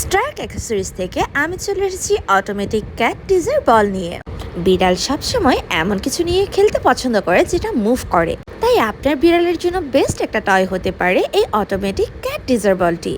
Starc accessories থেকে আমি চলে এসেছি অটোমেটিক ক্যাট টিজার বল নিয়ে। বিড়াল সবসময় এমন কিছু নিয়ে খেলতে পছন্দ করে যেটা মুভ করে, তাই আপনার বিড়ালের জন্য বেস্ট একটা টয় হতে পারে এই অটোমেটিক ক্যাট টিজার বলটি।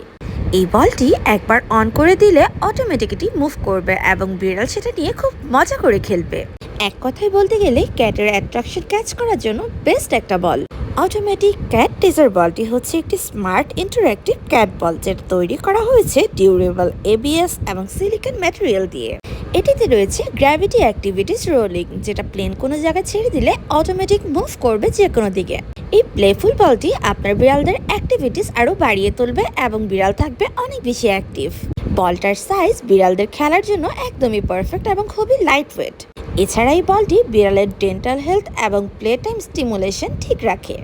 এই বলটি একবার অন করে দিলে অটোমেটিকলি মুভ করবে এবং বিড়াল সেটা নিয়ে খুব মজা করে খেলবে। এক কথায় বলতে গেলে ক্যাটের অ্যাট্রাকশন ক্যাচ করার জন্য বেস্ট একটা বল। অটোমেটিক ক্যাট টিজার বলটি হচ্ছে একটি স্মার্ট ইন্টারঅ্যাক্টিভ ক্যাট বল, যেটা তৈরি করা হয়েছে ডিউরেবল এবিএস এবং সিলিকন ম্যাটেরিয়াল দিয়ে। এটিতে রয়েছে গ্র্যাভিটি অ্যাক্টিভিটিস রোলিং, যেটা প্লেন কোনো জায়গায় ছেড়ে দিলে অটোমেটিক মুভ করবে যে কোনো দিকে। এই প্লেফুল বলটি আপনার বিড়ালদের অ্যাক্টিভিটিস আরও বাড়িয়ে তুলবে এবং বিড়াল থাকবে অনেক বেশি অ্যাক্টিভ। বলটার সাইজ বিড়ালদের খেলার জন্য একদমই পারফেক্ট এবং খুবই লাইট ওয়েট। এছাড়া এই বলটি বিড়ালের ডেন্টাল হেলথ এবং প্লে টাইম স্টিমুলেশন ঠিক রাখে।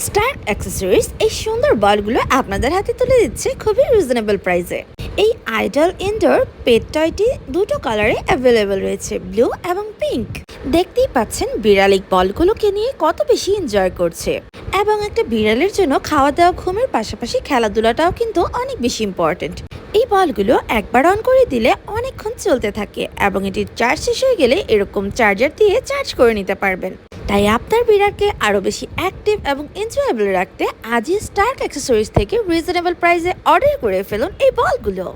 স্টার্ক অ্যাক্সেসরিজ এই সুন্দর বলগুলো আপনাদের হাতে তুলে দিচ্ছে খুবই রিজনেবল প্রাইসে। এই আইডল ইনডোর পেট টয়টি দুটো কালারে অ্যাভেলেবেল রয়েছে, ব্লু এবং পিঙ্ক। দেখতেই পাচ্ছেন বিড়াল এই বলগুলোকে নিয়ে কত বেশি এনজয় করছে। এবং একটা বিড়ালের জন্য খাওয়া দাওয়া ঘুমের পাশাপাশি খেলাধুলাটাও কিন্তু অনেক বেশি ইম্পর্টেন্ট। এই বলগুলো একবার অন করে দিলে অনেকক্ষণ চলতে থাকে এবং এটির চার্জ শেষ হয়ে গেলে এরকম চার্জার দিয়ে চার্জ করে নিতে পারবেন। তাই আপনার বিড়ালকে আরও বেশি অ্যাক্টিভ এবং এনজয়েবল রাখতে আজই স্টার্ক অ্যাক্সেসরিজ থেকে রিজনেবল প্রাইসে অর্ডার করে ফেলুন এই বলগুলো।